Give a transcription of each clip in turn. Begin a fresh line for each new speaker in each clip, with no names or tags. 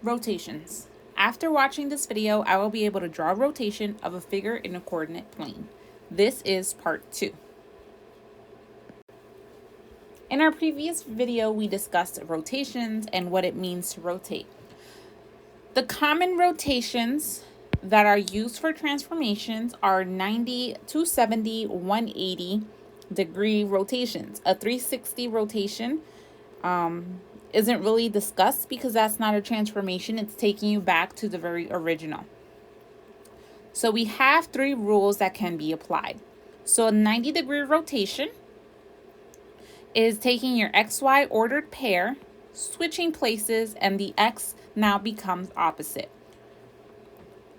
Rotations. After watching this video, I will be able to draw a rotation of a figure in a coordinate plane. This is part 2. In our previous video, we discussed rotations and what it means to rotate. The common rotations that are used for transformations are 90, 270, 180 degree rotations. A 360 rotation isn't really discussed because that's not a transformation. It's taking you back to the very original. So we have 3 rules that can be applied. So a 90-degree rotation is taking your XY ordered pair, switching places, and the X now becomes opposite.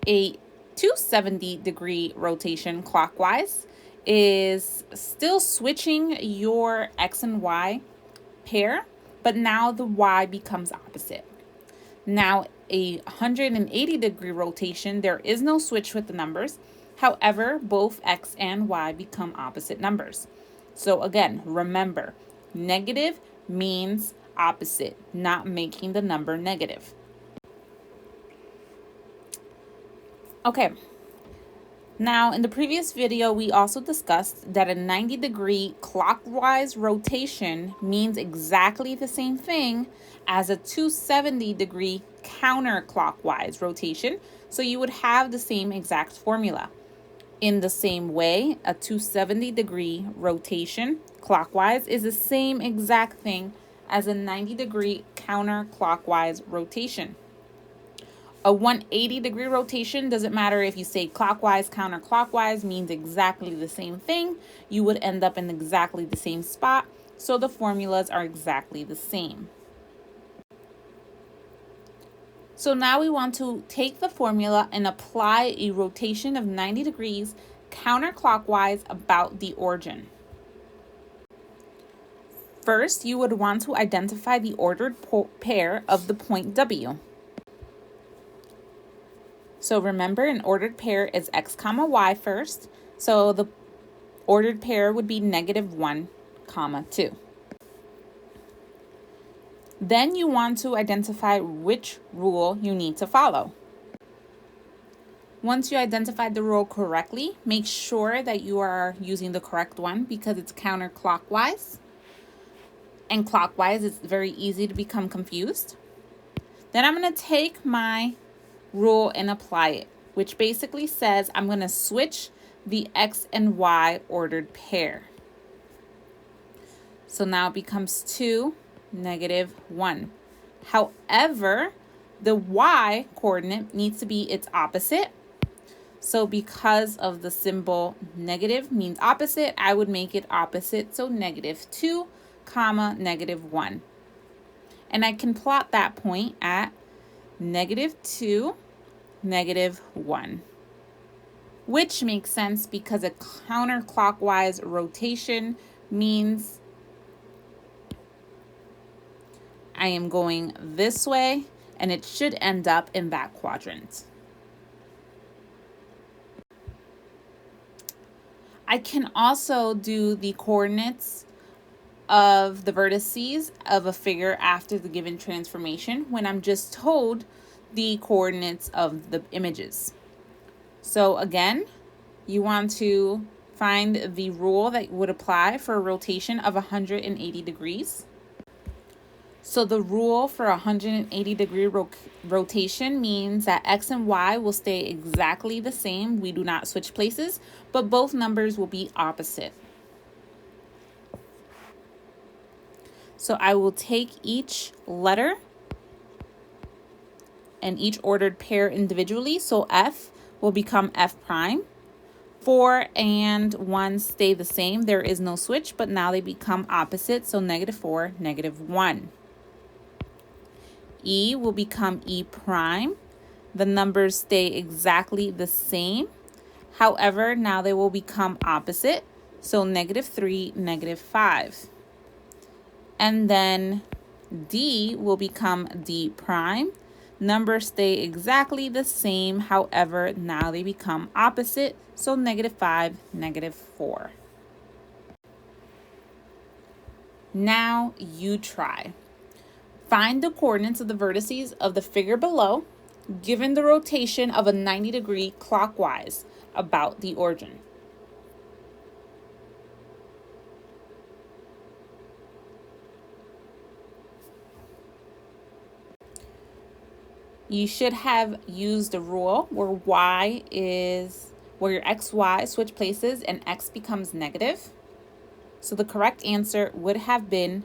A 270-degree rotation clockwise is still switching your X and Y pair, but now the Y becomes opposite. Now a 180-degree rotation, there is no switch with the numbers. However, both X and Y become opposite numbers. So again, remember, negative means opposite, not making the number negative. Okay, now in the previous video, we also discussed that a 90-degree clockwise rotation means exactly the same thing as a 270-degree counterclockwise rotation. So you would have the same exact formula. In the same way, a 270-degree rotation clockwise is the same exact thing as a 90-degree counterclockwise rotation. A 180-degree rotation, doesn't matter if you say clockwise, counterclockwise, means exactly the same thing. You would end up in exactly the same spot, so the formulas are exactly the same. So now we want to take the formula and apply a rotation of 90 degrees counterclockwise about the origin. First, you would want to identify the ordered pair of the point W. So remember, an ordered pair is X comma Y first. So the ordered pair would be -1, 2. Then you want to identify which rule you need to follow. Once you identify the rule correctly, make sure that you are using the correct one because it's counterclockwise. And clockwise, it's very easy to become confused. Then I'm going to take my rule and apply it, which basically says I'm going to switch the X and Y ordered pair. So now it becomes 2, -1. However, the Y coordinate needs to be its opposite. So because of the symbol negative means opposite, I would make it opposite. So -2, -1. And I can plot that point at -2, -1, which makes sense because a counterclockwise rotation means I am going this way and it should end up in that quadrant. I can also do the coordinates of the vertices of a figure after the given transformation when I'm just told the coordinates of the images. So again, you want to find the rule that would apply for a rotation of 180 degrees. So the rule for a 180-degree rotation means that X and Y will stay exactly the same. We do not switch places, but both numbers will be opposite. So I will take each letter and each ordered pair individually. So F will become F prime. 4 and 1 stay the same. There is no switch, but now they become opposite. So -4, -1. E will become E prime. The numbers stay exactly the same. However, now they will become opposite. So -3, -5. And then D will become D prime. Numbers stay exactly the same. However, now they become opposite. So -5, -4. Now you try. Find the coordinates of the vertices of the figure below, given the rotation of a 90-degree clockwise about the origin. You should have used a rule where your xy switch places and x becomes negative. So the correct answer would have been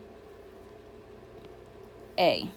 A.